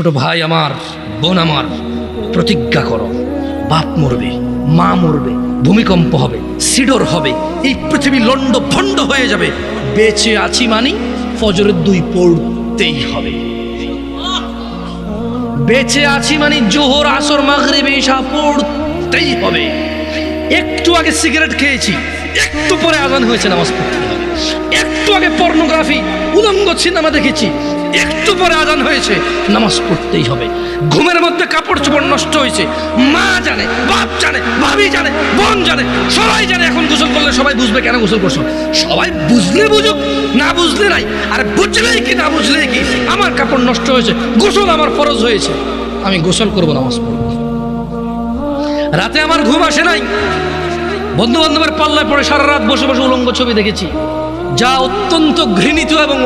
ছোট ভাই আমার, বোন আমার, প্রতিজ্ঞা করো, বাপ মরবে, মা মরবে, ভূমিকম্প হবে, সিডর হবে, এই পৃথিবী লন্ড ভন্ড হয়ে যাবে, বেঁচে আছি মানি ফজরের 2 পড়তেই হবে। বেঁচে আছি মানে জোহর, আসর, মাগরিব, ইশা পড়তেই হবে। একটু আগে সিগারেট খেয়েছি, একটু পরে আজান হয়েছে, নামাজ পড়তে হবে। একটু আগে পর্নোগ্রাফি, উলঙ্গ সিনেমা দেখেছি, একটু পরে আজান হয়েছে, নামাজ পড়তেই হবে। ঘুমের মধ্যে কাপড় চোপড় নষ্ট হয়েছে, মা জানে, বাপ জানে, ভাবি জানে, বোন জানে, সবাই জানে। এখন গোসল করলে সবাই বুঝবে কেন গোসল করছো। সবাই বুঝলে বুঝুক, না বুঝলে নাই। আর বুঝলেই কি না বুঝলেই কি, আমার কাপড় নষ্ট হয়েছে, গোসল আমার ফরজ হয়েছে, আমি গোসল করবো, নামাজ পড়বো। রাতে আমার ঘুম আসে নাই, বন্ধু বান্ধবের পাল্লায় পড়ে সারা রাত বসে বসে উলঙ্গ ছবি দেখেছি, যা অত্যন্ত ঘৃণিত এবং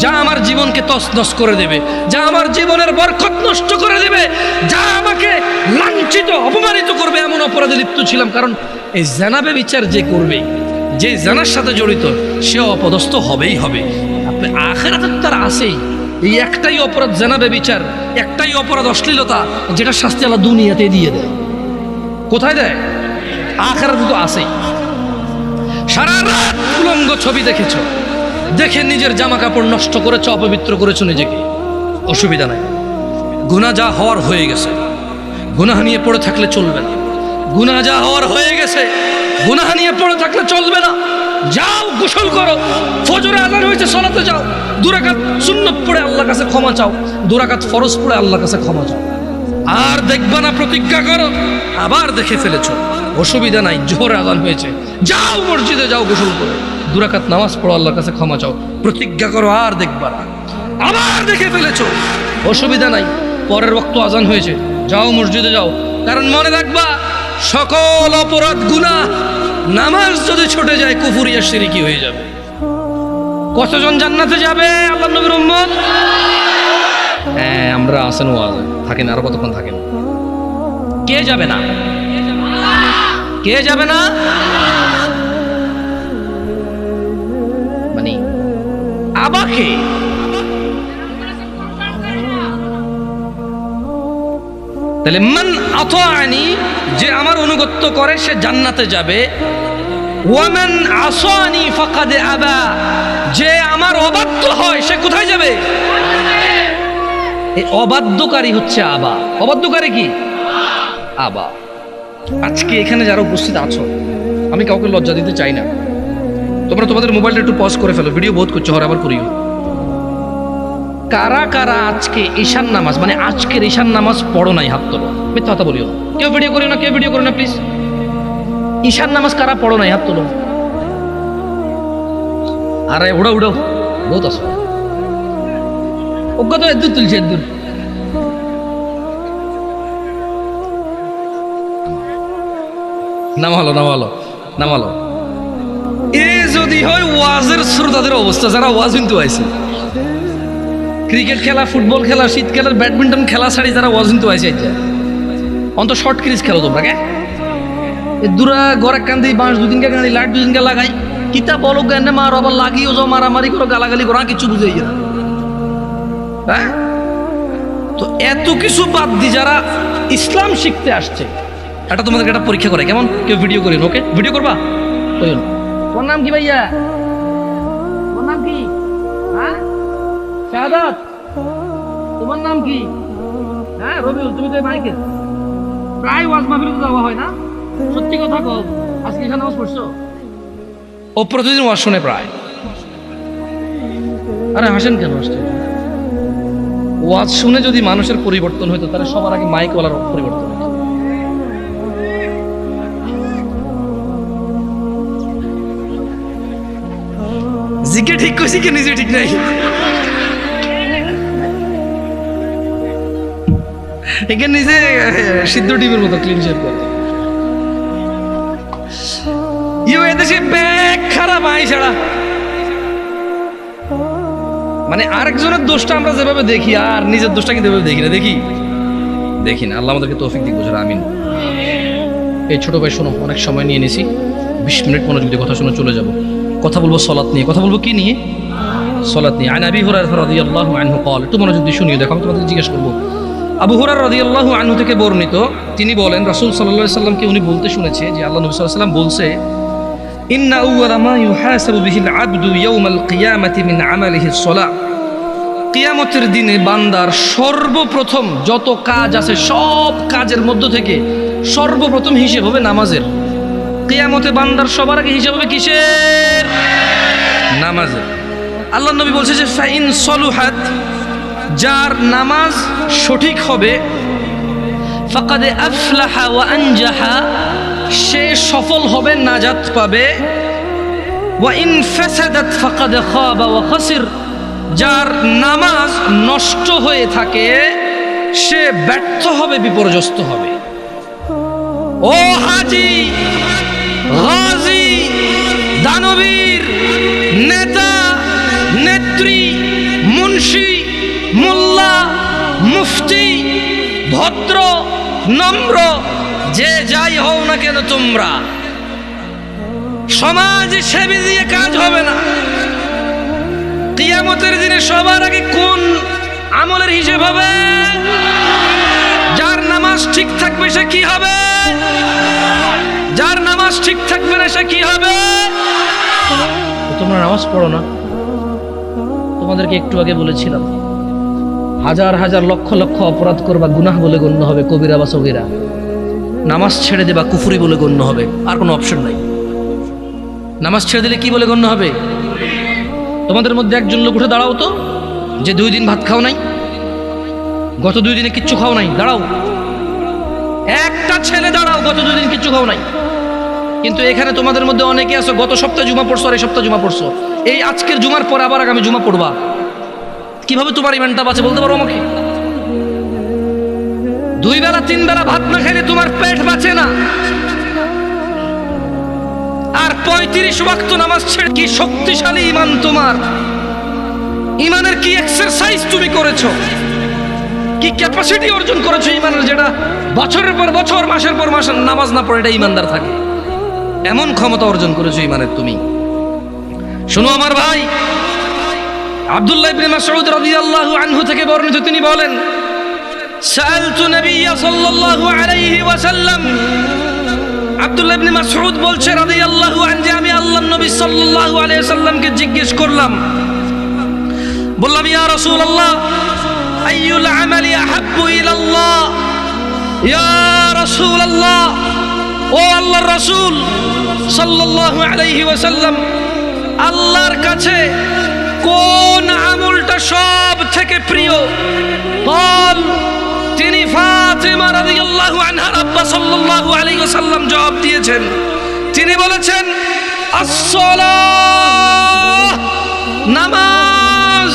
যা আমার জীবনকে তছনছ করে দেবে, যা আমার জীবনের বরকত নষ্ট করে দেবে, যা আমাকে লাঞ্ছিত অপমানিত করবে, এমন অপরাধে লিপ্ত ছিলাম। কারণ এই জানাবে বিচার যে করবে, যে জানার সাথে জড়িত, সে অপদস্থ হবেই হবে। আপনি আখিরাতে তার আছেই। এই একটাই অপরাধ জানাবে বিচার, একটাই অপরাধ অশ্লীলতা, যেটা শাস্তি আল্লাহ দুনিয়াতে দিয়ে দেয়। কোথায় দেয়? আখিরাতে তো আছেই। সারা রাত উলঙ্গ ছবি দেখেছো, দেখে নিজের জামা কাপড় নষ্ট করেছো, অপবিত্র করেছো নিজেকে, অসুবিধা নাই। গুনাহ যা হওয়ার হয়ে গেছে, গুনাহ নিয়ে পড়ে থাকলে চলবে না। গুনাহ যা হওয়ার হয়ে গেছে, গুনাহ নিয়ে পড়ে থাকলে চলবে না। যাও গোসল করো, ফজরে আযান হয়েছে, সালাতে যাও, 2 রাকাত সুন্নাত পড়ে আল্লাহর কাছে ক্ষমা চাও, 2 রাকাত ফরজ পড়ে আল্লাহর কাছে ক্ষমা চাও। আর দেখবা না, প্রতিজ্ঞা করো, আবার দেখে ফেলেছো, অসুবিধা নাই, জোহরে আযান হয়েছে, যাও মসজিদে যাও, গোসল করো, 2 রাকাত নামাজ পড়ো, আল্লাহর কাছে ক্ষমা চাও, প্রতিজ্ঞা করো, আর দেখবা না। আবার দেখে ফেলেছো, অসুবিধা নাই, পরের ওয়াক্ত আযান হয়েছে, যাও মসজিদে যাও। কারণ মনে রাখবা, সকল অপরাধ গুনাহ নামাজ যদি ছুটে যায় কুফরি আর শিরকি হয়ে যাবে। কতজন জান্নাতে যাবে আল্লাহর নবীর উম্মত? হ্যাঁ, আমরা আছেন, ওয়াজ থাকেন, আর কতক্ষণ থাকেন? কে যাবে না? কে যাবে না? মানে আবাকে তাহলে মান আতাআনি, যে আমার অনুগত্য করে সে জান্নাতে যাবে। ওয়ামান আসানি ফাকাদ আবা, যে আমার অবাধ্য হয় সে কোথায় যাবে? এই অবাধ্যকারী হচ্ছে আবা। অবাধ্যকারী কি? আবা। আজকে এখানে যারা উপস্থিত আছো, আমি কাউকে লজ্জা দিতে চাই না, তোমরা তোমাদের মোবাইলটা একটু পজ করে ফেলো, ভিডিও বোধ করছো, হরে আবার করিও। কারা কারা আজকে ঈশান নামাজ, মানে আজকের ঈশান নামাজ পড়ো নাই? হাত তোলো। মিথ্যা কথা বলিও, কেউ ভিডিও করিও না, কেউ ভিডিও করো না প্লিজ। ঈশান নামাজ কারা পড়ো নাই? হাত তোলো। আরে উড়ো উড়ো, বহুত আসো, ওকে তো এদুর তুলছে, এদুর। নামালো নামালো নামালো। এ যদি হয় ওয়াজের শ্রোতাদের অবস্থা, যারা ওয়াজ কিন্তু আইছে, ক্রিকেট খেলা, ফুটবল খেলা, শীতকালের ব্যাডমিন্টন খেলা ছাড়ি যারা ওয়াজ কিন্তু আইছে, অন্ত শর্ট ক্রিজ খেলো তোমরা। কে দূরা গড়ে কান্দি বাঁশ 2-3 গাড়ি লাইট 2-3 লাগাই, কিতাব বলো কেন মার, আবার লাগিও যাও, মারামারি করো, গালাগালি করো, কিছু বুঝে না। হ্যাঁ, তো এত কিছু বাদ দি যারা ইসলাম শিখতে আসছে, এটা তোমাদেরকে একটা পরীক্ষা করে। কেমন? কেউ ভিডিও করেন, ওকে ভিডিও করবা? তোমার নাম কি ভাইয়া? তোমার নাম কি? হ্যাঁ, শাহাদাত। তোমার নাম কি? হ্যাঁ, রবিউল। তুমি তো মাইকেল, প্রায় ওয়াজ মাহফিলে তো যাওয়া হয় না? সত্যি কথা কও, আজকে এখানে নামাজ পড়ছো? ও প্রতিদিন ওয়াজ শুনে প্রায়। আরে হাসেন কেন? আসছে ওয়াজ শুনে যদি মানুষের পরিবর্তন হইতো, তাহলে সবার আগে মাইকওয়ালার পরিবর্তন হতো। জিকে ঠিক কইছি কি নিজে ঠিক নাই? এখানে নিজে সিদ্ধ টিভির মতো ক্লিন শেভ করে। এদেশে ব্যাগ খারাপ আই ছাড়া, মানে আরেকজনের দোষটা আমরা যেভাবে দেখি, আর নিজের দোষটা কিন্তু এভাবে দেখি না। দেখি না। আল্লাহ আমাদেরকে তৌফিক দিক, বুঝার আমিন। এই ছোট ভাই শোনো, অনেক সময় নিয়ে নিছি, 20 মিনিট মনোযোগ দিয়ে কথা শুনে চলে যাব। কথা বলবো সালাত নিয়ে। কথা বলবো কি নিয়ে? সালাত নিয়ে। আন আবি হুরায়রা রাদিয়াল্লাহু আনহু قال, একটু মনোযোগ দিয়ে শুনিয়ে দেখো, আমি তোমাদের জিজ্ঞেস করব। আবু হুরায়রা রাদিয়াল্লাহু আনহু থেকে বর্ণিত, তিনি বলেন রাসূল সাল্লাল্লাহু আলাইহি সাল্লামকে উনি বলতে শুনেছে যে আল্লাহ নবী সাল্লাল্লাহু আলাইহি সাল্লাম বলছে, ইন্না আউয়ালা মা ইউহাসাবু বিহিল আবদু ইয়াউমাল কিয়ামাতি মিন আমালিহি সলাহ, কিয়ামতের দিনে বান্দার সর্বপ্রথম যত কাজ আছে সব কাজের মধ্য থেকে সর্বপ্রথম হিসেব হবে নামাজের। কিয়ামতে বান্দার সবার আগে হিসেব হবে কিসের? নামাজের। আল্লাহ নবী বলছে যে ফাইন সলুহাত, যার নামাজ সঠিক হবে, ফাকাদ আফলাহা ওয়া আনজাহা, সে সফল হবে, নাজাত পাবে। ওয়া ইন ফাসাদাত ফাকাদ খাবা ওয়া খাসির, যার নামাজ নষ্ট হয়ে থাকে সে ব্যর্থ হবে, বিপর্যস্ত হবে। ও হাজি, গাজী, দানবীর, নেতা, নেত্রী, মুন্সি, মোল্লা, মুফতি, ভদ্র, নম্র, যে যাই হও না কেন তোমরা, সমাজ সেবী দিয়ে কাজ হবে না। কিয়ামতের দিনে সবার আগে কোন আমলের হিসেব হবে? যার নামাজ ঠিক থাকবে সে কি হবে? যার নামাজ ঠিক থাকবে না সে কি হবে? তোমরা নামাজ পড়ো না, তোমাদেরকে একটু আগে বলেছিলাম হাজার হাজার লক্ষ লক্ষ অপরাধ করবা, গুনাহ বলে গণ্য হবে, কবিরা বা সগীরা। নামাজ ছেড়ে দেবা কুফরি বলে গণ্য হবে, আর কোনো অপশন নাই। নামাজ ছেড়ে দিলে কি বলে গণ্য হবে? তোমাদের মধ্যে একজন লোক উঠে দাঁড়াও তো, যে 2 দিন ভাত খাও নাই, গত 2 দিনে কিচ্ছু খাও নাই, দাঁড়াও। একটা ছেলে দাঁড়াও, গত 2 দিন কিচ্ছু খাও নাই। কিন্তু এখানে তোমাদের মধ্যে অনেকে আছো গত সপ্তাহে জুমা পড়ছো আর এই সপ্তাহে জুমা পড়ছো, এই আজকের জুমার পরে আবার আগামী জুমা পড়বা। কিভাবে তোমার ইমানটা বাঁচে বলতে পারো আমাকে? 2 বেলা 3 বেলা ভাত না খাইলে তোমার পেট বাঁচে না, আর 35 ওয়াক্ত নামাজ ছেড়ে কি শক্তিশালী ইমান তোমার! ইমানের কি এক্সারসাইজ তুমি করেছো, কি ক্যাপাসিটি অর্জন করেছো ইমানের, যেটা বছরের পর বছর, মাসের পর মাস নামাজ না পড়ে এটা ইমানদার থাকে, এমন ক্ষমতা অর্জন করেছো ইমানের তুমি। শোনো আমার ভাই, আব্দুল্লাহ ইবনে মাসউদ রাদিয়াল্লাহু আনহু থেকে বর্ণিত, তিনি বলেন সাআলতু নবিয়্য সাল্লাল্লাহু আলাইহি ওয়াসাল্লাম, আব্দুল্লাহ ইবনে মাসউদ বলছে রাদিয়াল্লাহু আনহু যে আমি আল্লাহর নবী সাল্লাল্লাহু আলাইহি ওয়াসাল্লামকে জিজ্ঞেস করলাম, বললাম ইয়া রাসূলুল্লাহ আইয়ুল আমালি আহাব্বু ইলাল্লাহ, ইয়া রাসূলুল্লাহ, ও আল্লাহর রাসূল সাল্লাল্লাহু আলাইহি ওয়াসাল্লাম, আল্লাহর কাছে কোন আমলটা সব থেকে প্রিয়? বল। তিনি ফাতিমা রাদিয়াল্লাহু আনহার আব্বা সাল্লাল্লাহু আলাইহি ওয়াসাল্লাম জবাব দিয়েছেন, তিনি বলেছেন আস-সালাহ, নামাজ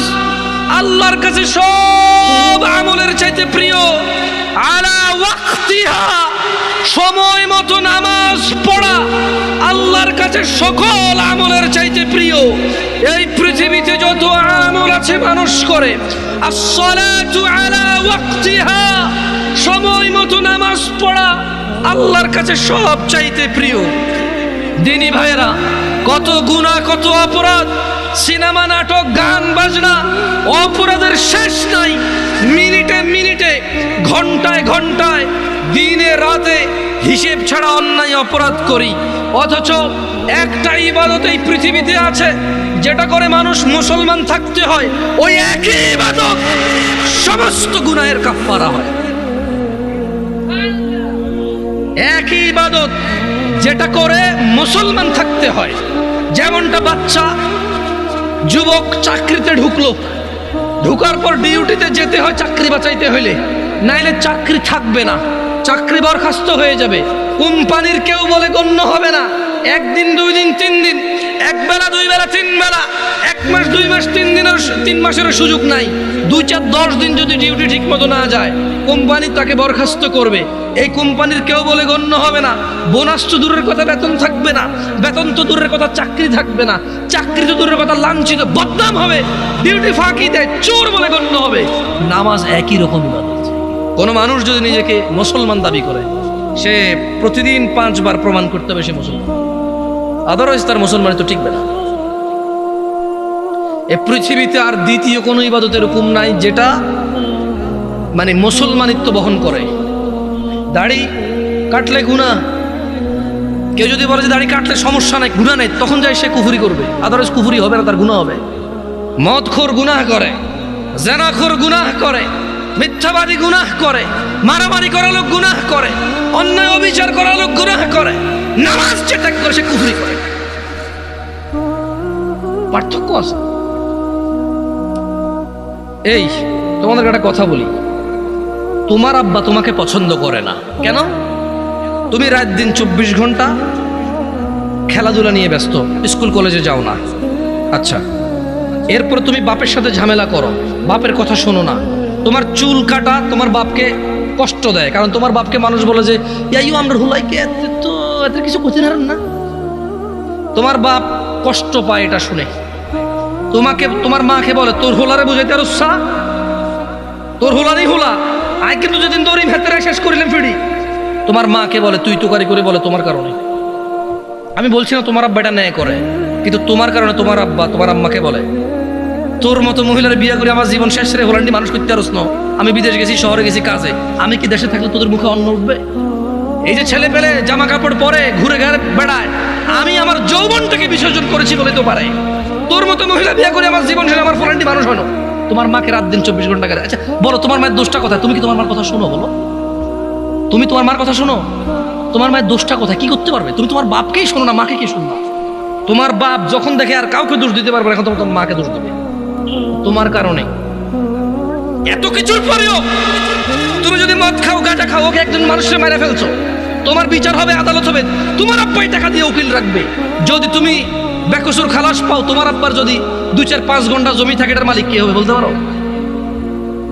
আল্লাহর কাছে সব আমলের চাইতে প্রিয়। আলা ওয়াক্তিহা, সময় মতো নামাজ পড়া আল্লাহর কাছে সকল আমলের চাইতে প্রিয়। এই পৃথিবীতে যত আমল আছে মানুষ করে, আস-সালাতু আলা ওয়াক্তিহা, সময় মতো নামাজ পড়া আল্লাহর কাছে সব চাইতে প্রিয়। দিনী ভাইয়েরা, কত গুনাহ, কত অপরাধ, সিনেমা, নাটক, গান বাজনা, অপরাধের শেষ নাই। মিনিটে মিনিটে, ঘন্টায় ঘন্টায়, দিনে রাতে হিসেব ছাড়া অন্যায় অপরাধ করি, অথচ একটা ইবাদত এই পৃথিবীতে আছে যেটা করে মানুষ মুসলমান থাকতে হয়, ওই একই ইবাদত সমস্ত গুনাহের কাফারা হয়। একই ইবাদত যেটা করে মুসলমান থাকতে হয়। যেমনটা বাচ্চা যুবক চাকরিতে ঢুকলো, ঢুকার পর ডিউটিতে যেতে হয় চাকরি বাঁচাইতে হইলে, নাইলে চাকরি থাকবে না, চাকরি বরখাস্ত হয়ে যাবে, কোম্পানির কেউ বলে গণ্য হবে না। 1 দিন 2 দিন 3 দিন, 1 বেলা 2 বেলা 3 বেলা, 1 মাস 2 মাস 3 মাসেরও সুযোগ নাই। 2 4 10 দিন যদি ডিউটি ঠিক মতো না যায়, কোম্পানি তাকে বরখাস্ত করবে। এই কোম্পানির কেউ বলে গণ্য হবে না। বোনাস তো দূরের কথা, বেতন থাকবে না, বেতন তো দূরের কথা, চাকরি থাকবে না, চাকরি তো দূরের কথা, লাঞ্ছিত, বদনাম হবে, ডিউটি ফাঁকি দেয়, চোর বলে গণ্য হবে। নামাজ একই রকম ইবাদত। কোনো মানুষ যদি নিজেকে মুসলমান দাবি করে, সে প্রতিদিন 5 বার প্রমাণ করতে হবে সে মুসলমান, আদারওয়াইজ তার মুসলমানি তো টিকবে না। এ পৃথিবীতে আর দ্বিতীয় কোনো ইবাদত এরকম নাই যেটা মানে মুসলমানিত্ব বহন করে। দাড়ি কাটলে গুনাহ, কেউ যদি বলে যে দাড়ি কাটলে সমস্যা নাই, গুনাহ নাই, তখন যাই সে কুফরি করবে, আদারওয়াইজ কুফরি হবে না, তার গুনাহ হবে। মদখোর গুনাহ করে, জেনাখোর গুনাহ করে, মিথ্যাবাদী গুনাহ করে, মারামারি করা লোক গুনাহ করে, অন্যায় অবিচার করা লোক গুনাহ করে, নামাজ যে ত্যাগ করে সে কুফরি করে। পার্থক্য আছে। এই তোমাদের একটা কথা বলি, তোমার আব্বা তোমাকে পছন্দ করে না কেন? তুমি রাত দিন 24 ঘন্টা খেলাধুলা নিয়ে ব্যস্ত, স্কুল কলেজে যাও না। আচ্ছা, এরপর তুমি বাপের সাথে ঝামেলা করো, বাপের কথা শোনো না। তোমার চুল কাটা তোমার বাপকে কষ্ট দেয়, কারণ তোমার বাপকে মানুষ বলে যে ইয়াইও আমরা হুলাইকে তো এদের কিছু কঠিন হারান না। তোমার বাপ কষ্ট পায় এটা শুনে। তোমাকে তোমার মাকে বলে তোর হোলারে বুঝাইতে আর উৎসাহ, তোর হোলারই হোলা আয়, কিন্তু যেদিন তোর ভেতরে শেষ করিলাম ফিরি। তোমার মাকে বলে তুই তোকারি করে বলে তোমার কারণে। আমি বলছি না তোমার আব্বা এটা ন্যায় করে, কিন্তু তোমার কারণে তোমার আব্বা তোমার আম্মাকে বলে তোর মতো মহিলার বিয়ে করে আমার জীবন শেষ রে হোলান্ডি মানুষ করতে পারছ না। আমি বিদেশ গেছি, শহরে গেছি কাজে, আমি কি দেশে থাকলে তোদের মুখে অন্ন উঠবে? এই যে ছেলে পেলে জামা কাপড় পরে ঘুরে ঘাড়ে বেড়ায়, আমি আমার যৌবনটাকে বিসর্জন করেছি বলে তো পারে। তোর মতো মহিলা বিয়ে করে আমার জীবন শেষ, আমার হোলান্ডি মানুষ হলো। তোমার মাকে রাত দিন 24 ঘন্টা কাজে। আচ্ছা বলো, তোমার মায়ের দোষটা কোথায়? তুমি কি তোমার মার কথা শোনো? বলো, তুমি তোমার মার কথা শোনো? তোমার মায়ের দোষটা কোথায়? কি করতে পারবে? তুমি তোমার বাপকেই শোনো না, মাকে কি শুনবা? তোমার বাপ যখন দেখে আর কাউকে দোষ দিতে পারবে না, এখন তোমার মাকে দোষ দিবে তোমার কারণে। এত কিছুর পরেও তুমি যদি মদ খাও, গাঁজা খাও, ওকে একজন মানুষের মেরে ফেলছো, তোমার বিচার হবে, আদালত হবে, তোমার আব্বাই টাকা দিয়ে উকিল রাখবে। যদি তুমি বেকসুর খালাস পাও, তোমার আব্বার যদি 2-4-5 ঘন্টা জমি থাকে, এটার মালিক কে হবে বলতে পারো?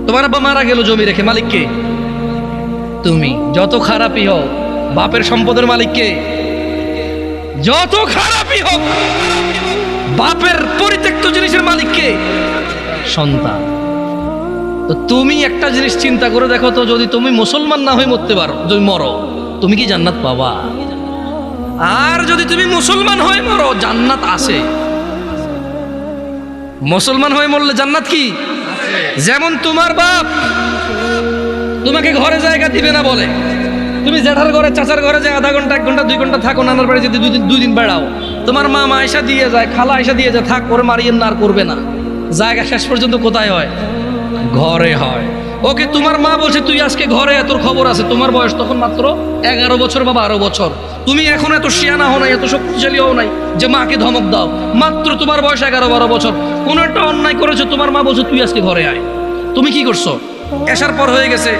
তোমার আব্বা মারা গেল জমি রেখে, মালিক কে? তুমি। যত খারাপই হও, বাপের সম্পদের মালিক কে? যত খারাপই হোক, বাপের পরিত্যক্ত জিনিসের মালিক কে? সন্তান। তো তুমি একটা জিনিস চিন্তা করে দেখো তো, যদি তুমি মুসলমান না হয়ে মরতে পারো, যদি মরো, তুমি কি জান্নাত পাবা? আর যদি তুমি মুসলমান হয়ে মরো, জান্নাত আছে। মুসলমান হয়ে মরলে জান্নাত কি? যেমন তোমার বাপ তোমাকে ঘরে জায়গা দিবে না বলে তুমি জেঠার ঘরে, চাচার ঘরে যে আধা ঘন্টা, 1 ঘন্টা, 2 ঘন্টা থাকো, নানার বাড়ি যদি 2 দিন বেড়াও, তোমার মা আয়সা দিয়ে যায়, খালা আয়সা দিয়ে যায়, থাক ওরে মারিয়েন না, আর করবে না। জায়গা শেষ পর্যন্ত কোথায় হয়? ঘরে হয়। ওকে তোমার মা বলছে তুই আজকে ঘরে, তোর খবর আছে। তোমার বয়স তখন মাত্র 11 বছর বা 12 বছর। তুমি এখন এত শিয়ানা হও নাই, এত শক্তিশালী হও নাই যে মাকে ধমক দাও। মাত্র তোমার বয়স 11-12 বছর। কোনো একটা অন্যায় করেছো, তোমার মা বলছে তুই আজকে ঘরে আয়। তুমি কি করছো? এসার পর হয়ে গেছে,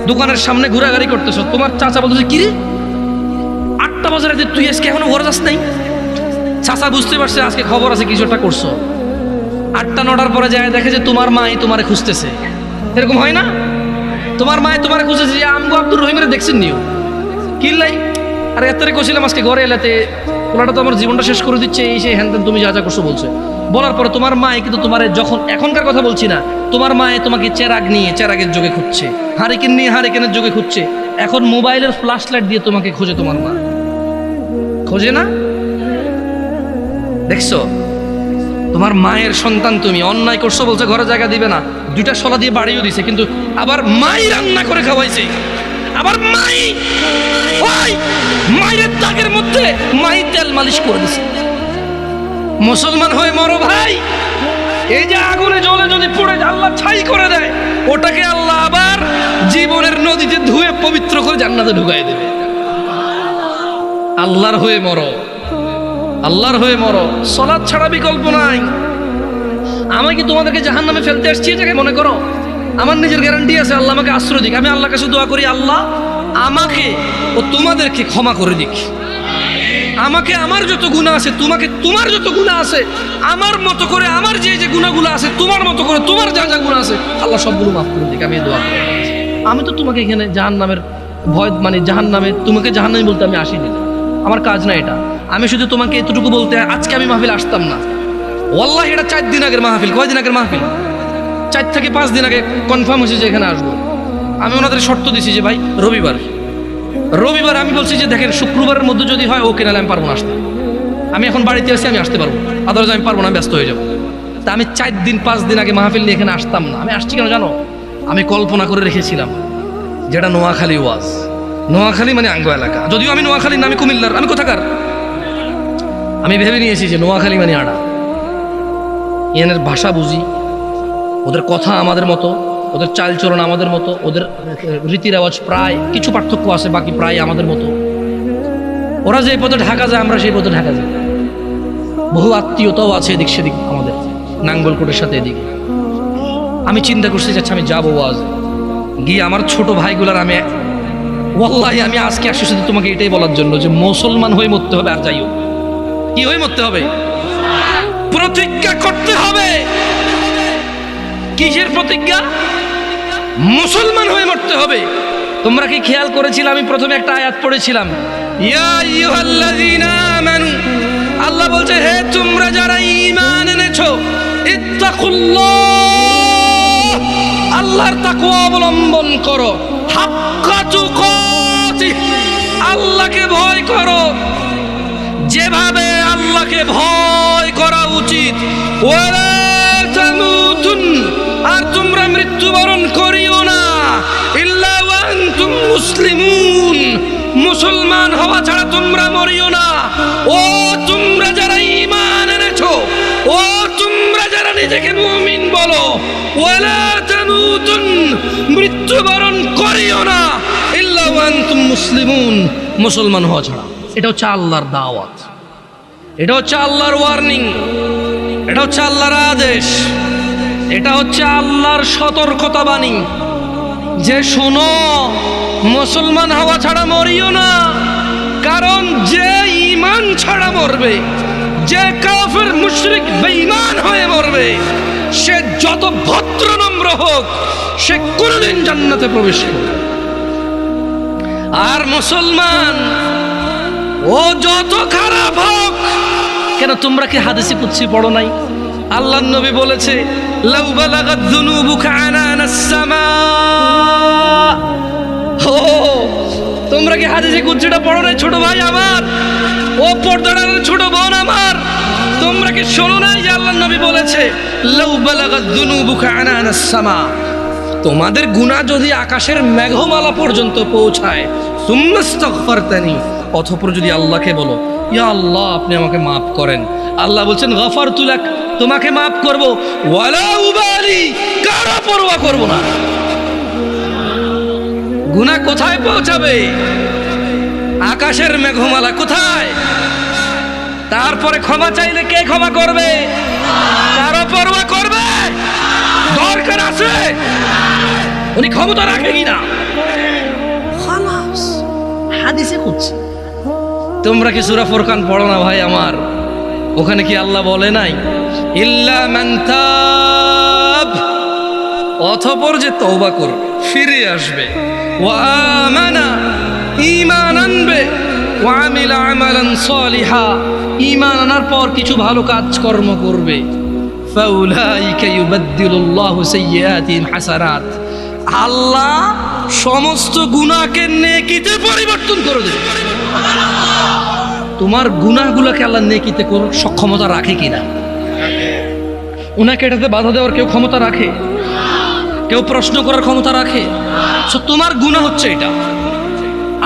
দোকানের সামনে ঘোরাঘুরি করতেছো। তোমার চাচা বলতেছে কি রে, 8টা বাজে রাতে তুই আজকে এখনো ঘরে যাস নাই? চাচা বুঝতে পারছে আজকে খবর আছে, কিছু একটা করছো। 8টা-9টার পরে যায় দেখে যে তোমার মাই তোমারে খুঁজতেছে। এরকম হয় না? তোমার মায় তোমারে খুঁজতেছে যে আমগো আব্দুর রহিমের দেখছেন নিও কিল্লাই, আর এতরে কছিলাম আজকে ঘরে এলাতে, ওনাটা তো আমার জীবনটা শেষ করে দিচ্ছে, এই সেই হ্যান তুমি যা যা করছো বলছে। বলার পরে তোমার মায় কিন্তু তোমার, যখন এখনকার কথা বলছি না, তোমার মায়ে তোমাকে চেরাগ নিয়ে চেরাগের যোগে খুঁজছে, হারিকেন নিয়ে হারিকেনের যোগে খুঁজছে। এখন মোবাইলের ফ্ল্যাশ লাইট দিয়ে তোমাকে খোঁজে। তোমার মা খোঁজে না? দেখছো, তোমার মায়ের সন্তান তুমি, অন্যায় করছো বলছে ঘরে জায়গা দিবে না, 2টা শলা দিয়ে বাড়িও দিছে, কিন্তু আবার মাই রান্না করে খাওয়াইছে। আবার মাই ওই মায়ের দাগের মধ্যে মাই তেল মালিশ করে দিছে। মুসলমান হয়ে মরো ভাই। এই যে আগুনে জ্বলে যদি পড়ে আল্লাহ ছাই করে দেয়, ওটাকে আল্লাহ আবার জীবনের নদীতে ধুয়ে পবিত্র করে জান্নাতে ঢুকাই দেবে। আল্লাহর হয়ে মরো, আল্লাহর হয়ে মরো। সালাত ছাড়া বিকল্প নাই। আমি কি তোমাদেরকে জাহান্নামে ফেলতে আসছি এটাকে মনে করো? আমার নিজের গ্যারান্টি আছে, আল্লাহ আমাকে আশ্রয় দিক। আমি আল্লাহর কাছে দোয়া করি, আল্লাহ আমাকে ও তোমাদেরকে ক্ষমা করে দিক। আমাকে আমার যত গুনাহ আছে, তোমাকে তোমার যত গুনাহ আছে, আমার মতো করে আমার যে যে গুনাহগুলো আছে, তোমার মতো করে তোমার যা যা গুনাহ আছে, আল্লাহ সবগুলো মাফ করে দিক। আমি দোয়া করি। আমি তো তোমাকে এখানে জাহান্নামের ভয়, মানে জাহান্নামে তোমাকে জাহান্নামী বলতে আমি আসিনি, আমার কাজ না এটা। আমি শুধু তোমাকে এতটুকু বলতে আজকে আমি মাহফিল আসতাম না। ওয়াল্লাহি এটা 4 দিন আগের মাহফিল। কয়দিন আগের মাহফিল? 4 থেকে 5 দিন আগে কনফার্ম হয়েছে যে এখানে আসবো। আমি ওনাদের শর্ত দিছি যে ভাই রবিবার আমি বলছি যে দেখেন শুক্রবারের মধ্যে যদি হয় ওকে, নাহলে আমি পারবো না আসতে। আমি এখন বাড়িতে আছি, আমি আসতে পারবো, আদারওয়াইজ আমি পারবো না, ব্যস্ত হয়ে যাবো। তা আমি 4 দিন 5 দিন আগে মাহফিল নিয়ে এখানে আসতাম না। আমি আসছি কেন জানো? আমি কল্পনা করে রেখেছিলাম যেটা নোয়াখালী ওয়াজ। নোয়াখালী মানে আঙ্গ এলাকা, যদিও আমি নোয়াখালী না, আমি কুমিল্লার। আমি কোথাকার? আমি ভেবে নিয়েছি যে নোয়াখালী মানে আড়া। এনের ভাষা বুঝি, ওদের কথা আমাদের মতো, ওদের চালচলন আমাদের মতো, ওদের রীতি রেওয়াজ প্রায় কিছু পার্থক্য আছে, বাকি প্রায় আমাদের মতো। ওরা যে পথে ঢাকা যায় আমরা সেই পথে ঢাকা যাই। বহু আত্মীয়তাও আছে এদিক সেদিক আমাদের, নাঙ্গলকোটের সাথে এদিকে। আমি চিন্তা করছি যাচ্ছি আমি যাবো ওয়াজ গিয়ে আমার ছোট ভাইগুলার আমি ওয়াল্লাহি আমি আজকে আসছি শুধু তোমাকে এটাই বলার জন্য যে মুসলমান হয়ে মরতে হবে। আর যাইও কি হয়ে মরতে হবে? প্রতিজ্ঞা করতে হবে। কিসের প্রতিজ্ঞা? মুসলমান হয়ে মরতে হবে। তোমরা কি খেয়াল করেছিলে আমি প্রথমে একটা আয়াত পড়েছিলাম, ইয়া আইয়ুহাল্লাযীনা আমানু, আল্লাহ বলছে হে তোমরা যারা ঈমান এনেছো, ইত্তাকুল্লাহ, আল্লাহর তাকওয়া অবলম্বন করো, হাক্কা তুকাতিহ, আল্লাহকে ভয় করো যেভাবে আল্লাহকে ভয় করা উচিত। ওয়ালা তামুতুন, আর তোমরা মৃত্যুবরণ করিও না, ইল্লা ওয়া আনতুম মুসলিমুন, মুসলমান হওয়া ছাড়া তোমরা মরিও না। ও তোমরা যারা ঈমান এনেছো, ও তোমরা যারা নিজেকে মুমিন বলো, ওয়ালা তামুতুন, মৃত্যুবরণ করিও না, ইল্লা ওয়া আনতুম মুসলিমুন, মুসলমান হওয়া ছাড়া। এটা হচ্ছে আল্লাহর দাওয়াত, এটা হচ্ছে আল্লাহর ওয়ার্নিং, এটা হচ্ছে আল্লাহর আদেশ, এটা হচ্ছে আল্লাহর সতর্কতা বাণী যে শোনো মুসলমান হওয়া ছাড়া মরিও না। কারণ যে ঈমান ছাড়া মরবে, যে কাফির মুশরিক বেঈমান হয়ে মরবে, সে যত ভদ্র নম্র হোক সে কোনদিন জান্নাতে প্রবেশ করবে। আর মুসলমান ও যত খারাপ হোক কেন, তোমরা কি হাদিসে কুদসি পড়ো নাই? আল্লাহর নবী বলেছে লাউ বালাগাত যুনুবুকা আনানাস সামা। ও তোমরা কি হাদিসে কুদসিটা পড়ো নাই ছোট ভাই আমার, ও পর্দার ছোট বোন আমার? তোমরা কি শোনো নাই যে আল্লাহর নবী বলেছে লাউ বালাগাত যুনুবুকা আনানাস সামা, তোমাদের গুনাহ যদি আকাশের মেঘমালা পর্যন্ত পৌঁছায়, সুম্মাস্তাগফারতানি, অতঃপর যদি আল্লাহকে বলো ইয়া আল্লাহ আপনি আমাকে মাফ করেন, আল্লাহ বলছেন গফারতু লাক, তোমাকে মাফ করব, ওয়ালা উবালি, কারো পরোয়া করব না। গুনাহ কোথায় পৌঁছাবে? আকাশের মেঘমালা কোথায়? তারপরে ক্ষমা চাইলে কে ক্ষমা করবে? কারো পরোয়া করবে? দরকার আছে উনি ক্ষমতা রাখে কিনা, খালাস হাদিসে খুঁজছে। তোমরা কি সূরা ফুরকান পড়ো না ভাই আমার? ওখানে কি আল্লাহ বলে নাই ইল্লা মান তাব, অতঃপর যে তওবা করবে, ফিরে আসবে, ওয়া আমানা, ঈমান আনবে, ওয়া আমিলা আমালান সালিহা, ঈমান আনার পর কিছু ভালো কাজকর্ম করবে, ফাউলাইকা ইউবাদদিলুল্লাহু সাইয়্যাতিহিম হাসানাত, আল্লাহ সমস্ত গুনাহকে নেকিতে পরিবর্তন করে দেবে। তোমার গুনাহগুলোকে আল্লাহ নেকিতে করার সক্ষমতা রাখে কিনা? উনাকে এটাতে বাধা দেওয়ার কেউ ক্ষমতা রাখে? কেউ প্রশ্ন করার ক্ষমতা রাখে? তোমার গুনাহ হচ্ছে এটা,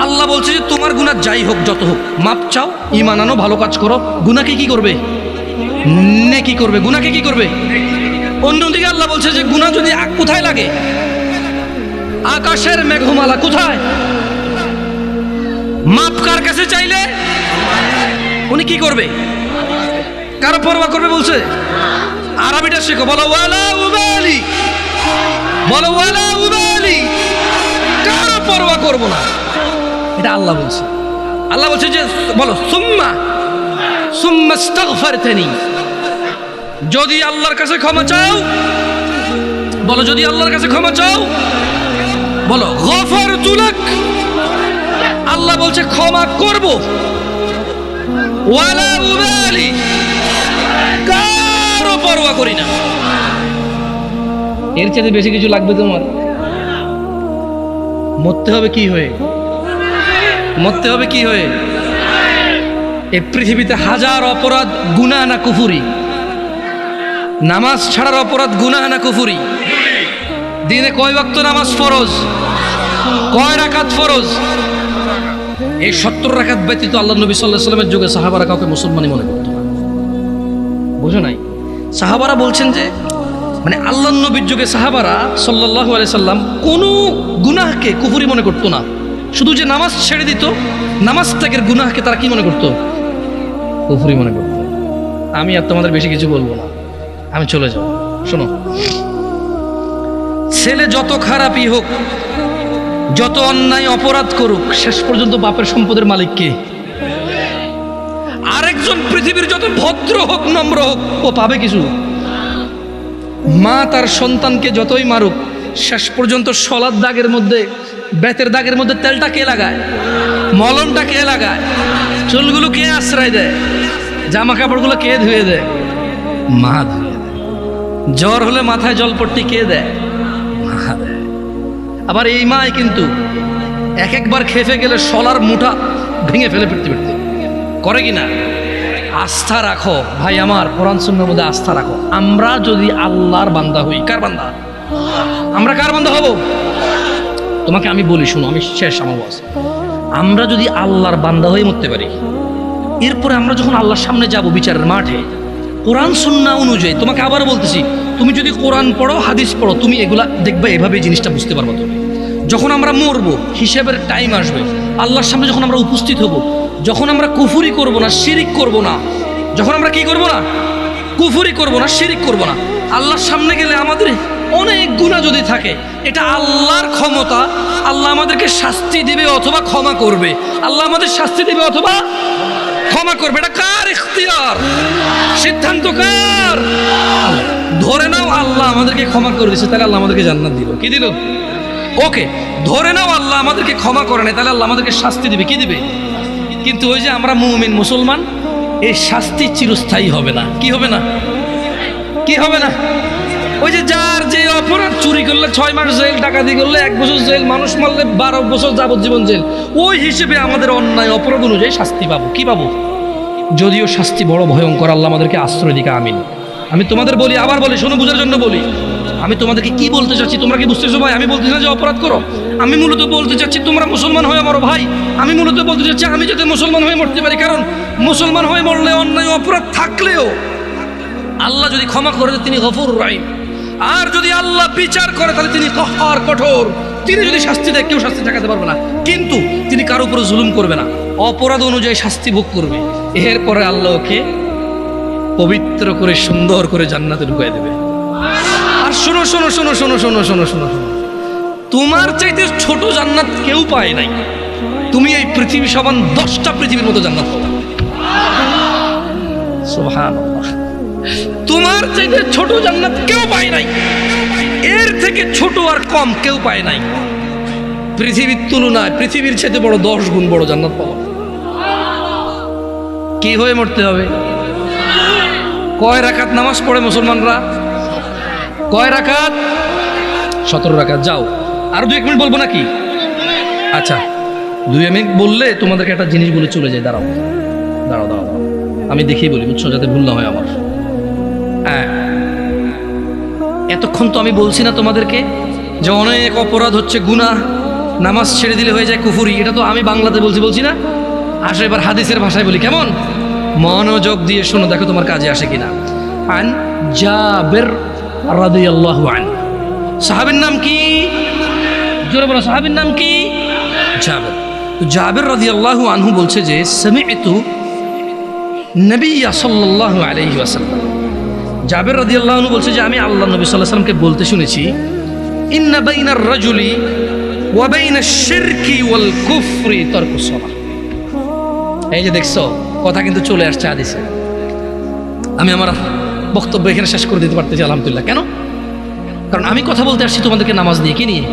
আল্লাহ বলছে যে তোমার গুনাহ যাই হোক যত হোক মাপ চাও, ঈমান আনো, ভালো কাজ করো, গুনাহকে কি করবে? নেকি করবে। গুনাহকে কি করবে? অন্যদিকে আল্লাহ বলছে যে গুনাহ যদি কোথায় লাগে? আকাশের মেঘমালা কোথায়? মাপ কার কাছে চাইলে উনি কি করবে? কারো পরোয়া করবে বলছে? আরবিটা শেখো, বলো ওয়ালা উবালি, বলো ওয়ালা উবালি, কারো পরোয়া করব না, এটা আল্লাহ বলছে। আল্লাহ বলছে যে বলো সুম্মা আস্তাগফারতানি, যদি আল্লাহর কাছে ক্ষমা চাও, বলো যদি আল্লাহর কাছে ক্ষমা চাও, বলো গফারতু লাক, আল্লাহ বলছে ক্ষমা করব, ওয়ালা উবালি, কারো পরোয়া করি না। এর চেয়ে বেশি কিছু লাগবে তোমার? মরতে হবে কি হয়ে? মরতে হবে কি হয়ে? এই পৃথিবীতে হাজার অপরাধ গুনাহ না কুফরি? নামাজ ছাড়ার অপরাধ গুনাহ না কুফরি? দিনে কয় ওয়াক্ত নামাজ ফরজ? কয় রাকাত ফরজ? এই 70 রাকাত ব্যতীত আল্লাহ নবী সাল্লাল্লাহু আলাইহি ওয়াসাল্লামের যুগে সাহাবারা কাউকে মুসলমানই মনে করত না। বুঝো নাই? সাহাবারা বলছেন যে মানে আল্লাহ নবীর যুগে সাহাবারা সাল্লাল্লাহু আলাইহি সাল্লাম কোনো গুনাহকে কুফরি মনে করতো না। শুধু যে নামাজ ছেড়ে দিত, নামাজ ত্যাগের গুনাহকে তারা কি মনে করতো? কুফরি মনে করতো। আমি আর তোমাদের বেশি কিছু বলবো না, আমি চলে যাব। শোনো, ছেলে যত খারাপই হোক, যত অন্যায় অপরাধ করুক, শেষ পর্যন্ত বাপের সম্পদের মালিক কে? আরেকজন পৃথিবীর যত ভদ্র হোক, নম্র হোক, ও পাবে কিছু? মা তার সন্তানকে যতই মারুক, শেষ পর্যন্ত শলার দাগের মধ্যে, বেতের দাগের মধ্যে তেলটা কে লাগায়? মলমটা কে লাগায়? চুলগুলো কে আশ্রয় দেয়? জামা কাপড়গুলো কে ধুয়ে দেয়? মা ধুয়ে দেয়। জ্বর হলে মাথায় জলপট্টি কে দেয়? মা দেয়। আবার এই মাই কিন্তু একবার খেপে গেলে শলার মুঠা ভেঙে ফেলে ফিরতে ফিরতে করে কিনা? আস্থা রাখো ভাই আমার, কোরআন সুন্নাহর মধ্যে আস্থা রাখো। আমরা যদি আল্লাহর বান্দা হই, কার বান্দা? আমরা কার বান্দা হব? তোমাকে আমি বলি, শুনো, আমি শেষ আমার বস। আমরা যদি আল্লাহর বান্দা হয়ে মরতে পারি, এরপরে আমরা যখন আল্লাহর সামনে যাব বিচারের মাঠে, কোরআন সুন্নাহ অনুযায়ী, তোমাকে আবার বলতেছি, তুমি যদি কোরআন পড়ো, হাদিস পড়ো, তুমি এগুলা দেখবে, এভাবে জিনিসটা বুঝতে পারবো। তুমি যখন আমরা মরবো, হিসেবের টাইম আসবে, আল্লাহর সামনে যখন আমরা উপস্থিত হব, যখন আমরা কুফরি করব না, শিরিক করব না, যখন আমরা কি করব না, কুফরি করব না, শিরিক করব না, আল্লাহর সামনে গেলে আমাদের অনেক গুনাহ যদি থাকে, এটা আল্লাহর ক্ষমতা। আল্লাহ আমাদেরকে শাস্তি দিবে অথবা ক্ষমা করবে। আল্লাহ আমাদের শাস্তি দিবে অথবা ক্ষমা করবে। এটা কার ইখতিয়ার? সিদ্ধান্ত কার? ধরে নাও আল্লাহ আমাদেরকে ক্ষমা করে দিয়েছে, তাহলে আল্লাহ আমাদেরকে জান্নাত দিল। কি দিল? ওকে, ধরে নাও আল্লাহ আমাদেরকে ক্ষমা করে নাই, তাহলে আল্লাহ আমাদেরকে শাস্তি দিবে। কি দিবে? কিন্তু ওই যে আমরা মুমিন মুসলমান, এই শাস্তি চিরস্থায়ী হবে না। কি হবে না? কি হবে না? ওই যে যার যে অপরাধ, চুরি করলে 6 মাস জেল, ডাকাতি করলে 1 বছর জেল, মানুষ মারলে 12 বছর যাবজ্জীবন জেল, ওই হিসেবে আমাদের অন্যায় অপরাধ অনুযায়ী শাস্তি পাবো। কি পাবো? যদিও শাস্তি বড় ভয়ঙ্কর, আল্লাহ আমাদেরকে আশ্রয় দিকে। আমিন। আমি তোমাদের বলি, আবার বলি, শোনো, বোঝার জন্য বলি। আমি তোমাদেরকে কি বলতে চাচ্ছি তোমরা কি বুঝতেছো ভাই? আমি বলতেছি না যে অপরাধ করো, আমি মূলত বলতে চাচ্ছি তোমরা মুসলমান হয়ে মরো ভাই। আমি মূলত বলতে চাচ্ছি আমি যাতে মুসলমান হয়ে মরতে পারি, কারণ মুসলমান হয়ে মরলে অন্যায় অপরাধ থাকলেও আল্লাহ যদি ক্ষমা করে তিনি গফুর রহিম, আর যদি আল্লাহ বিচার করে তাহলে তিনি কহার, কঠোর। তিনি যদি শাস্তি দেয়, কেউ শাস্তি ঠেকাতে পারবে না, কিন্তু তিনি কারো উপরে জুলুম করবে না, অপরাধ অনুযায়ী শাস্তি ভোগ করবে। এরপরে আল্লাহকে পবিত্র করে সুন্দর করে জান্নাতে ঢুকাই দেবে। আর শোনো শোনো শোনো শোনো শোনো শোনো শোনো শোনো, তোমার চাইতে ছোট জান্নাত কেউ পায় নাই। তুমি এই পৃথিবী সমান 10টা পৃথিবীর মতো জান্নাত পাবে। সুবহানাল্লাহ। তোমার চাইতে ছোট জান্নাত কেউ পায় নাই, এর থেকে ছোট আর কম কেউ পায় নাই। পৃথিবীর তুলনায় পৃথিবীর চাইতে বড় 10 গুণ বড় জান্নাত পাবো। কি হয়ে মরতে হবে? কয় রাকাত নামাজ পড়ে মুসলমানরা? কয় রাকাত? 17 রাকাত। যাও, আরো 2 মিনিট বলবো নাকি? আচ্ছা, 2 মিনিট বললে তোমাদেরকে একটা জিনিস বলে চলে যায়। দাঁড়াও দাঁড়াও দাঁড়াও, আমি দেখেই বলি, বুঝছো, যাতে ভুল না হয় আমার। হ্যাঁ, এতক্ষণ তো আমি বলছি না তোমাদেরকে যে অনেক অপরাধ হচ্ছে গুনাহ, নামাজ ছেড়ে দিলে হয়ে যায় কুফরি। এটা তো আমি বাংলাতে বলছি না? আসো এবার হাদিসের ভাষায় বলি, কেমন? মনোযোগ দিয়ে শোনো, দেখো তোমার কাজে আসে কিনা। আন জাবের রাদিয়াল্লাহু আনহু, সাহাবীর নাম কি? জোরে বলো, সাহাবীর নাম কি? জাবের। তো জাবের রাদিয়াল্লাহু আনহু বলছে যে সামি'তু নবী সাল্লাল্লাহু আলাইহি ওয়াসাল্লাম, জাবের রাদিয়াল্লাহু আনহু বলছে যে আমি আল্লাহ নবী সাল্লাল্লাহু আলাইহি ওয়াসাল্লামকে বলতে শুনেছি, ইন্না বাইনার রাজুলি ওয়া বাইনাশ শিরকি ওয়াল কুফরি তারকুস সালাহ। এই যে দেখছো, কথা কিন্তু চলে আসছে হাদিসে। আমি আমার বক্তব্য এখানে শেষ করে দিতে পারতেছি আলহামদুলিল্লাহ। কেন? কারণ আমি কথা বলতে আসছি তোমাদেরকে নামাজ নিয়ে। কি নিয়ে?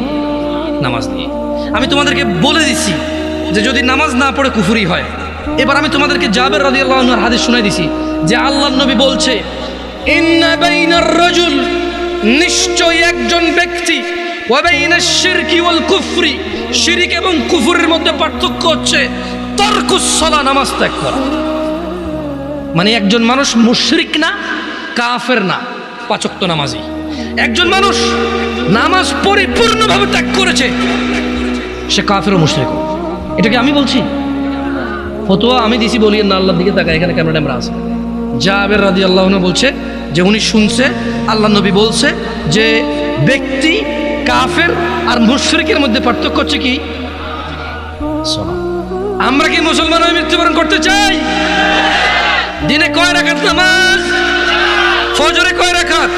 নামাজ নিয়ে। আমি তোমাদেরকে বলে দিচ্ছি যে যদি নামাজ না পড়ে কুফরি হয়। এবার আমি তোমাদেরকে জাবের রাদিয়াল্লাহু আনহুর হাদিস শোনাই দিছি যে আল্লাহর নবী বলছে, ইন্না বাইনার রাজুল, নিশ্চয় একজন ব্যক্তি, ওয়া বাইনাশ শিরকি ওয়াল কুফরি, শিরক এবং কুফরের মধ্যে পার্থক্য হচ্ছে তারকুস সালাহ, নামাজ ত্যাগ করা। মানে একজন মানুষ মুশরিক না, কাফের না, 5 ওয়াক্ত নামাজি। একজন মানুষ নামাজ পরিপূর্ণভাবে ত্যাগ করেছে, সে কাফের ও মুশরিক। এটাকে আমি বলছি, ফতোয়া আমি দিছি, বলিয়েন না আল্লাহর দিকে তাকায়, এখানে ক্যামেরা ট্যামেরা আছে। জাবের রাদিয়াল্লাহু আনহু বলছে যে উনি শুনছে আল্লাহ নবী বলছে যে ব্যক্তি কাফের আর মুশরিকের মধ্যে পার্থক্য হচ্ছে কি? আমরা কি মুসলমান হয়ে মৃত্যুবরণ করতে চাই? দিনে কয় রাকাত নামাজ? ফজরে কয় রাকাত?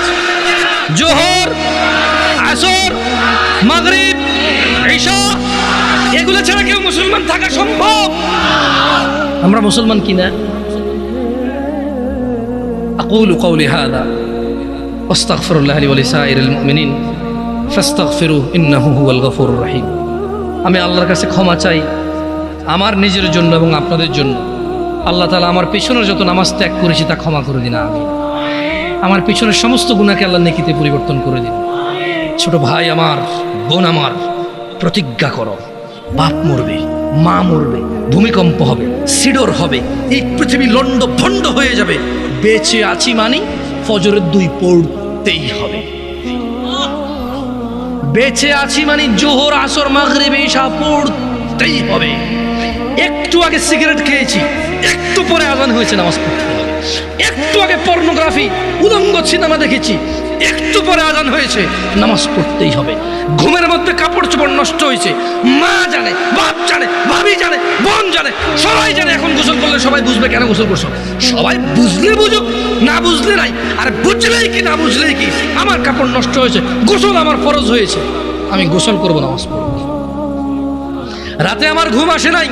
জোহর, আসর, মাগরিব, ঈশা, এগুলো ছাড়া কেউ মুসলমান থাকা সম্ভব? আমরা মুসলমান কিনা? আকুলু কওলি হাযা ওয়াস্তাগফিরুল্লাহ লি ওয়া লিসাইরিল মুমিনিন ফাস্তাগফিরুহু ইন্নাহু হুয়াল গফুরুর রহিম। আমি আল্লাহর কাছে ক্ষমা চাই আমার নিজের জন্য এবং আপনাদের জন্য। আল্লাহ তাআলা আমার পিছনের যত নামাজ ত্যাগ করেছি তা ক্ষমা করে দিন। আমি আমার পিছনের সমস্ত গুনাহকে আল্লাহ নেকিতে পরিবর্তন করে দিন। ছোট ভাই আমার, বোন আমার, প্রতিজ্ঞা করো, বাপ মরবে, মা মরবে, ভূমিকম্প হবে, সিডর হবে, এই পৃথিবী লন্ড ভন্ড হয়ে যাবে, বেঁচে আছি মানি ফজরের 2 পড়তেই হবে। বেঁচে আছি মানে জোহর, আসর, মাগরিব, ঈশা পড়তেই হবে। একটু আগে সিগারেট খেয়েছি, একটু পরে আজান হয়েছে, নামাজ পড়তে হবে। একটু আগে পর্নোগ্রাফি, উলঙ্গ সিনেমা দেখেছি, একটু পরে আজান হয়েছে, নামাজ পড়তেই হবে। ঘুমের মধ্যে কাপড় চোপড় নষ্ট হয়েছে, মা জানে, বাপ জানে, ভাবি জানে, বোন জানে, সবাই জানে। এখন গোসল করলে সবাই বুঝবে কেন গোসল করছো। সবাই বুঝলে বুঝুক, না বুঝলে নাই। আর বুঝলেই কি না বুঝলেই কি, আমার কাপড় নষ্ট হয়েছে, গোসল আমার ফরজ হয়েছে, আমি গোসল করবো, নামাজ পড়ব। রাতে আমার ঘুম আসে নাই,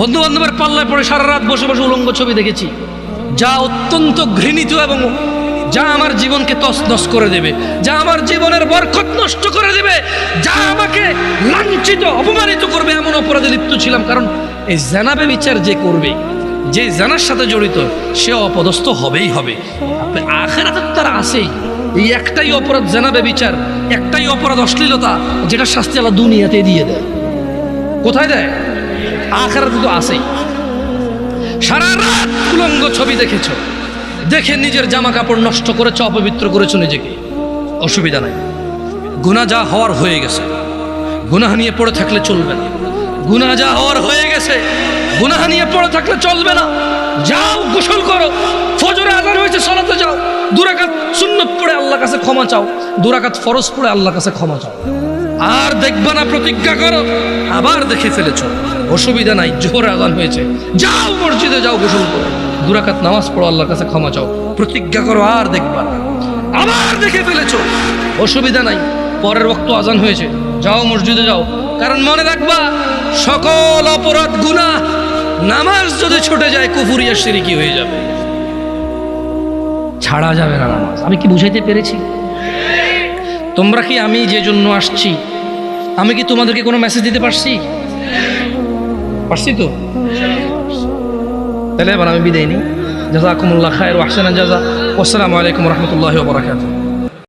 বন্ধু বান্ধবের পাল্লায় পড়ে সারা রাত বসে বসে উলঙ্গ ছবি দেখেছি, যা অত্যন্ত ঘৃণিত এবং যা আমার জীবনকে তছনছ করে দেবে, যা আমার জীবনের বরকত নষ্ট করে দেবে, যা আমাকে লাঞ্ছিত অপমানিত করবে, এমন অপরাধে লিপ্ত ছিলাম। কারণ এই জানাবে বিচার যে করবে, যে জানার সাথে জড়িত, সে অপদস্থ হবেই হবে। আখিরাতে তার আছেই এই একটাই অপরাধ, জানাবে বিচার, একটাই অপরাধ অশ্লীলতা, যেটা শাস্তি আল্লাহ দুনিয়াতে দিয়ে দেয়। কোথায় দেয়? আখিরাতে তো আছেই। সারা রাত উলঙ্গ ছবি দেখেছো, দেখে নিজের জামা কাপড় নষ্ট করেছো, অপবিত্র করেছো নিজেকে, অসুবিধা নাই। গুনাহ যা হওয়ার হয়ে গেছে, গুনাহ নিয়ে পড়ে থাকলে চলবে না। গুনাহ যা হওয়ার হয়ে গেছে, গুনাহ নিয়ে পড়ে থাকলে চলবে না। যাও গোসল করো, ফজরে আযান হয়েছে, সালাতে যাও, 2 রাকাত সুন্নত পড়ে আল্লাহর কাছে ক্ষমা চাও, 2 রাকাত ফরজ পড়ে আল্লাহর কাছে ক্ষমা চাও। আর দেখবা না, প্রতিজ্ঞা করো, আবার দেখে ফেলেছো, অসুবিধা নাই, জোহরে আযান হয়েছে, যাও মসজিদে যাও, গোসল করো, 2 রাকাত নামাজ পড়ো, আল্লাহর কাছে ক্ষমা চাও, প্রতিজ্ঞা করো, আর দেখবা না। আবার দেখে ফেলেছো, অসুবিধা নাই, পরের ওয়াক্ত আযান হয়েছে, যাও মসজিদে যাও। কারণ মনে রাখবা, সকল অপরাধ গুনাহ, নামাজ যদি ছুটে যায় কুফরিয়া শিরকি হয়ে যাবে, ছাড়া যাবে না নামাজ। আমি কি বুঝাইতে পেরেছি? তোমরা কি, আমি যে জন্য আসছি, আমি কি তোমাদেরকে কোনো মেসেজ দিতে পারছি? পারছি তো? তাহলে এবার আমি বিদায় নিই। জাযাকুমুল্লাহ খায়র ওয়া আহসানাল জাযা। আসসালামু আলাইকুম ওয়া রাহমাতুল্লাহি ওয়া বারাকাতুহু।